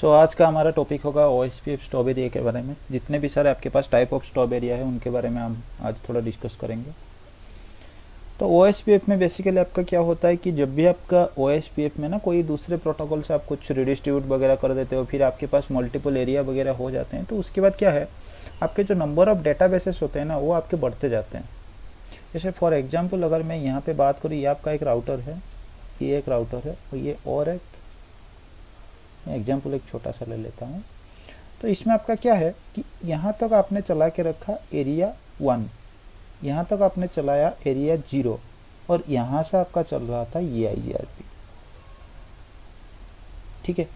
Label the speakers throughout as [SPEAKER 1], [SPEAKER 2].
[SPEAKER 1] आज का हमारा टॉपिक होगा OSPF स्टॉप एरिया के बारे में। जितने भी सारे आपके पास टाइप ऑफ स्टॉप एरिया है उनके बारे में हम आज थोड़ा डिस्कस करेंगे। तो OSPF में बेसिकली आपका क्या होता है कि जब भी आपका OSPF में ना कोई दूसरे प्रोटोकॉल से आप कुछ रिडिस्ट्रीब्यूट वगैरह कर देते हो, फिर आपके पास मल्टीपल एरिया वगैरह हो जाते हैं, तो उसके बाद क्या है, आपके जो नंबर ऑफ डेटाबेसेस होते हैं ना वो आपके बढ़ते जाते हैं। जैसे फॉर एग्जाम्पल अगर मैं यहाँ पे बात करूँ, ये आपका एक राउटर है, ये एक राउटर है और ये और एक एग्जाम्पल एक छोटा सा ले लेता हूँ। तो इसमें आपका क्या है कि यहाँ तक आपने चला के रखा एरिया 1, यहाँ तक आपने चलाया एरिया 0 और यहाँ से आपका चल रहा था ये IGRP। ठीक है,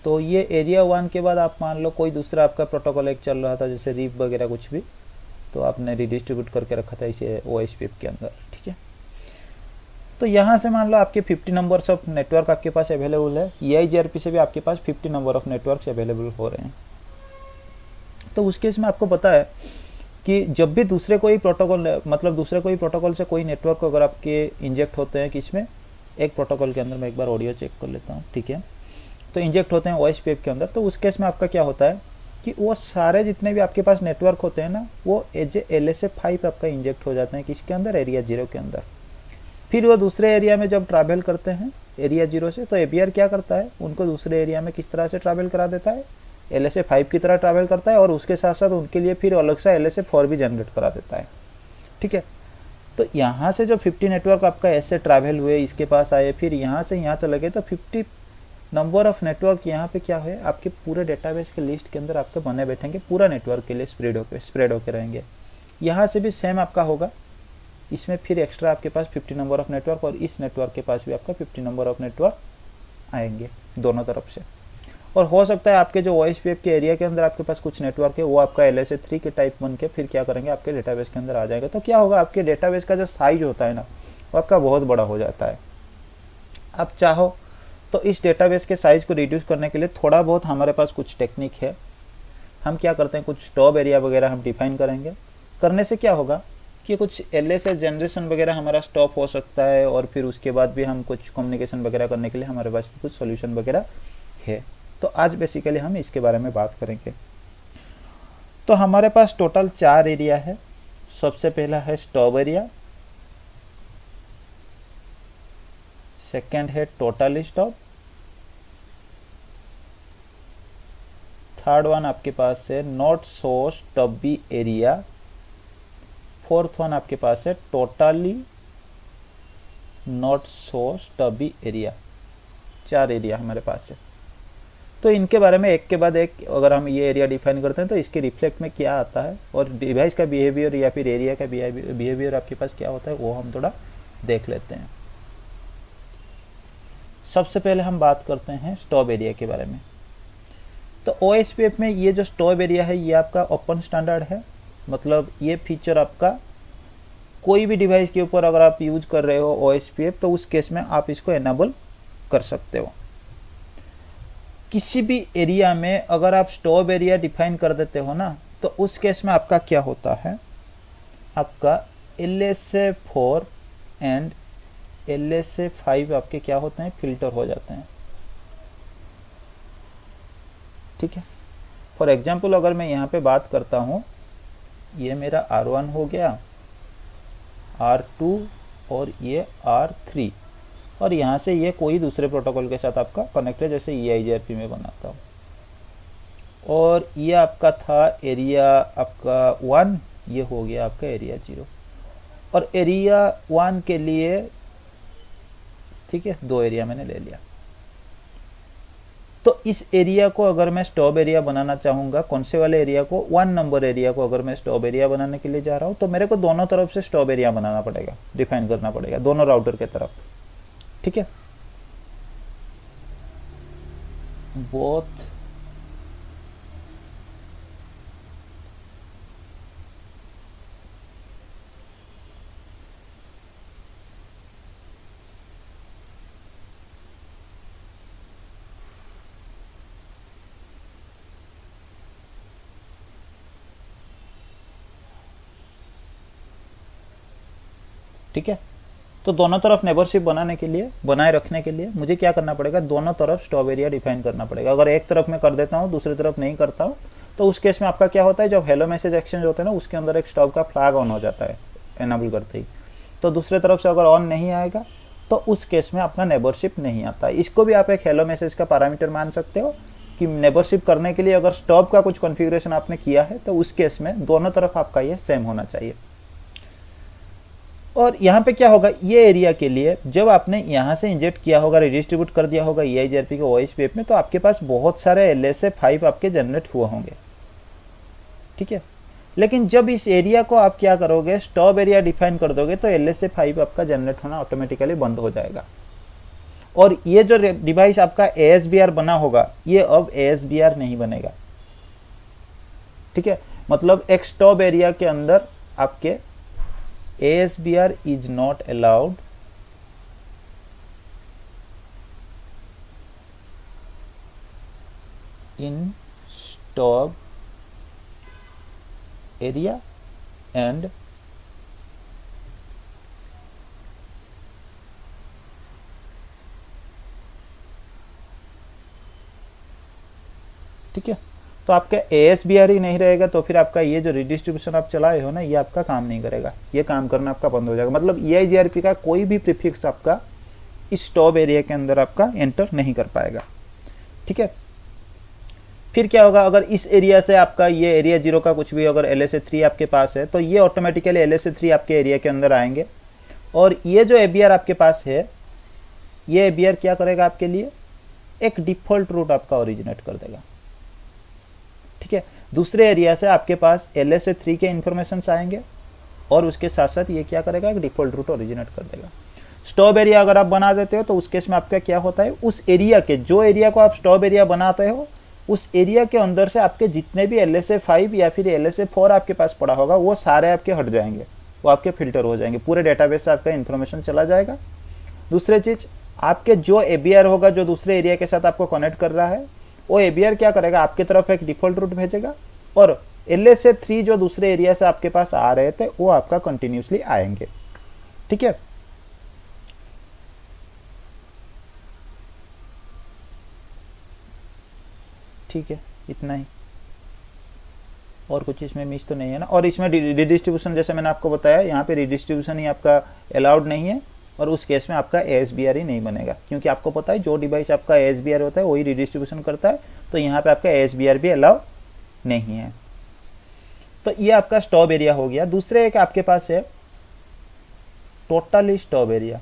[SPEAKER 1] तो ये एरिया 1 के बाद आप मान लो कोई दूसरा आपका प्रोटोकॉल एक चल रहा था, जैसे रीप वगैरह कुछ भी, तो आपने रिडिस्ट्रीब्यूट करके रखा था इसे OSPF के अंदर। ठीक है, तो यहाँ से मान लो आपके 50 नंबर्स ऑफ नेटवर्क आपके पास अवेलेबल है, EIGRP से भी आपके पास 50 नंबर ऑफ नेटवर्क अवेलेबल हो रहे हैं। तो उस केस में आपको पता है कि जब भी दूसरे कोई प्रोटोकॉल, मतलब दूसरे कोई प्रोटोकॉल से कोई नेटवर्क अगर आपके इंजेक्ट होते हैं, किसमें, एक प्रोटोकॉल के अंदर, मैं एक बार ऑडियो चेक कर लेता हूँ। ठीक है, तो इंजेक्ट होते हैं OSPF के अंदर, तो उस केस में आपका क्या होता है कि वो सारे जितने भी आपके पास नेटवर्क होते हैं ना, वो एज LSA5 आपका इंजेक्ट हो जाते हैं किसके अंदर, एरिया 0 के अंदर। फिर वो दूसरे एरिया में जब ट्रैवल करते हैं एरिया 0 से, तो APR क्या करता है, उनको दूसरे एरिया में किस तरह से ट्रैवल करा देता है, LSA5 की तरह ट्रैवल करता है, और उसके साथ साथ उनके लिए फिर अलग सा LSA4 भी जनरेट करा देता है। ठीक है, तो यहाँ से जो 50 नेटवर्क आपका ऐसे ट्रैवल हुए, इसके पास आए, फिर यहाँ से यहाँ चले गए, तो 50 नंबर ऑफ नेटवर्क यहाँ पे क्या है, आपके पूरे डेटाबेस के लिस्ट के अंदर आपके बने बैठेंगे, पूरा नेटवर्क के लिए स्प्रेड होके रहेंगे। यहाँ से भी सेम आपका होगा, इसमें फिर एक्स्ट्रा आपके पास 50 नंबर ऑफ नेटवर्क, और इस नेटवर्क के पास भी आपका 50 नंबर ऑफ नेटवर्क आएंगे दोनों तरफ से। और हो सकता है आपके जो OSPF के एरिया के अंदर आपके पास कुछ नेटवर्क है, वो आपका LSA3 के टाइप बन के फिर क्या करेंगे, आपके डेटाबेस के अंदर आ जाएगा। तो क्या होगा, आपके डेटाबेस का जो साइज होता है ना, वो आपका बहुत बड़ा हो जाता है। आप चाहो तो इस डेटाबेस के साइज को रिड्यूस करने के लिए थोड़ा बहुत हमारे पास कुछ टेक्निक है। हम क्या करते हैं, कुछ स्टॉप एरिया वगैरह हम डिफाइन करेंगे। करने से क्या होगा कि कुछ LSA जनरेशन वगैरह हमारा स्टॉप हो सकता है, और फिर उसके बाद भी हम कुछ कम्युनिकेशन वगैरह करने के लिए हमारे पास कुछ सॉल्यूशन वगैरह है। तो आज बेसिकली हम इसके बारे में बात करेंगे। तो हमारे पास टोटल 4 एरिया है। सबसे पहला है स्टॉप एरिया, सेकेंड है टोटल स्टॉप, थर्ड वन आपके पास है not so stoppie area, fourth one आपके पास है totally not so stoppie area. 4 area हमारे पास है। तो इनके बारे में एक के बाद एक अगर हम ये एरिया डिफाइन करते हैं तो इसके रिफ्लेक्ट में क्या आता है, और डिवाइस का बिहेवियर या फिर एरिया का बिहेवियर आपके पास क्या होता है, वो हम थोड़ा देख लेते हैं। सबसे पहले हम बात करते हैं स्टॉप एरिया के बारे में। तो OSPF में ये जो स्टॉप एरिया है, ये आपका ओपन स्टैंडर्ड है। मतलब ये फीचर आपका कोई भी डिवाइस के ऊपर अगर आप यूज कर रहे हो OSPF, तो उस केस में आप इसको एनेबल कर सकते हो। किसी भी एरिया में अगर आप स्टॉप एरिया डिफाइन कर देते हो ना, तो उस केस में आपका क्या होता है, आपका LSA4 एंड LSA5 आपके क्या होते हैं, फिल्टर हो जाते हैं। ठीक है, फॉर एग्जाम्पल अगर मैं यहाँ पे बात करता हूँ, ये मेरा R1 हो गया, R2 और ये R3, और यहाँ से ये कोई दूसरे प्रोटोकॉल के साथ आपका कनेक्ट है, जैसे EIGRP में बनाता हूँ। और ये आपका था एरिया आपका 1, ये हो गया आपका एरिया 0। और एरिया 1 के लिए, ठीक है, 2 एरिया मैंने ले लिया। तो इस एरिया को अगर मैं स्टॉप एरिया बनाना चाहूँगा, कौन से वाले एरिया को, 1 नंबर एरिया को अगर मैं स्टॉप एरिया बनाने के लिए जा रहा हूँ, तो मेरे को दोनों तरफ से स्टॉप एरिया बनाना पड़ेगा, डिफाइन करना पड़ेगा दोनों राउटर के तरफ। ठीक है, बोथ ठीक है, तो दोनों तरफ नेबरशिप बनाए रखने के लिए मुझे क्या करना पड़ेगा, दोनों तरफ स्टॉप एरिया डिफाइन करना पड़ेगा। अगर एक तरफ मैं कर देता हूँ, दूसरी तरफ नहीं करता हूँ, तो उस केस में आपका क्या होता है, जब हेलो मैसेज एक्सचेंज होता है ना, उसके अंदर एक स्टॉप का फ्लैग ऑन हो जाता है एनेबल करते ही। तो दूसरे तरफ से अगर ऑन नहीं आएगा तो उस केस में आपका नेबरशिप नहीं आता है। इसको भी आप एक हेलो मैसेज का पैरामीटर मान सकते हो कि नेबरशिप करने के लिए अगर स्टॉप का कुछ कॉन्फ़िगरेशन आपने किया है तो उस केस में दोनों तरफ आपका ये सेम होना चाहिए। और यहाँ पे क्या होगा, ये एरिया के लिए जब आपने यहाँ से इंजेक्ट किया होगा, रिडिस्ट्रीब्यूट कर दिया होगा EIGRP के OSPF में, तो आपके पास बहुत सारे LSA5 आपके जनरेट हुए होंगे, ठीक है। लेकिन जब इस एरिया को आप क्या करोगे, स्टॉप एरिया डिफाइन कर दोगे, तो LSA5 आपका जनरेट होना ऑटोमेटिकली बंद हो जाएगा। और ये जो डिवाइस आपका ASBR बना होगा, ये अब ASBR नहीं बनेगा, ठीक है। मतलब एक स्टॉप एरिया के अंदर आपके ASBR is not allowed in stop area and ठीक है। तो आपका ASBR ही नहीं रहेगा तो फिर आपका ये जो रिडिस्ट्रीब्यूशन आप चलाए हो ना, ये आपका काम नहीं करेगा, ये काम करना आपका बंद हो जाएगा। मतलब EIGRP का कोई भी प्रीफिक्स आपका इस स्टॉप एरिया के अंदर आपका एंटर नहीं कर पाएगा, ठीक है। फिर क्या होगा, अगर इस एरिया से आपका ये एरिया 0 का कुछ भी अगर LSA3 आपके पास है, तो ये ऑटोमेटिकली LSA3 आपके एरिया के अंदर आएंगे। और ये जो ABR आपके पास है, ये ABR क्या करेगा, आपके लिए एक डिफॉल्ट रूट आपका ओरिजिनेट कर देगा, ठीक है। दूसरे एरिया से आपके पास LSA3 के इंफॉर्मेशन आएंगे और उसके साथ साथ ये क्या करेगा, एक डिफॉल्ट रूट ओरिजिनेट कर देगा। स्टॉप एरिया अगर आप बना देते हो तो उस केस में आपका क्या होता है, उस एरिया के, जो एरिया को आप स्टॉप एरिया बनाते हो, उस एरिया के अंदर से आपके जितने भी LSA5 या फिर LSA4 आपके पास पड़ा होगा, वो सारे आपके हट जाएंगे, वो आपके फिल्टर हो जाएंगे, पूरे डेटाबेस से आपका इन्फॉर्मेशन चला जाएगा। दूसरी चीज, आपके जो ABR होगा, जो दूसरे एरिया के साथ आपको कनेक्ट कर रहा है, वो ABR क्या करेगा, आपकी तरफ एक डिफॉल्ट रूट भेजेगा और LSA3 जो दूसरे एरिया से आपके पास आ रहे थे, वो आपका कंटिन्यूसली आएंगे, ठीक है। ठीक है, इतना ही, और कुछ इसमें मिस तो नहीं है ना। और इसमें रिडिस्ट्रीब्यूशन जैसे मैंने आपको बताया, यहाँ पे रिडिस्ट्रीब्यूशन ही आपका अलाउड नहीं है, और उस केस में आपका ASBR ही नहीं बनेगा, क्योंकि आपको पता है जो डिवाइस आपका ASBR होता है वही रिडिस्ट्रीब्यूशन करता है, तो यहाँ पे आपका ASBR भी अलाउ नहीं है। तो ये आपका स्टॉप एरिया हो गया। दूसरे एक आपके पास है टोटली स्टॉप एरिया।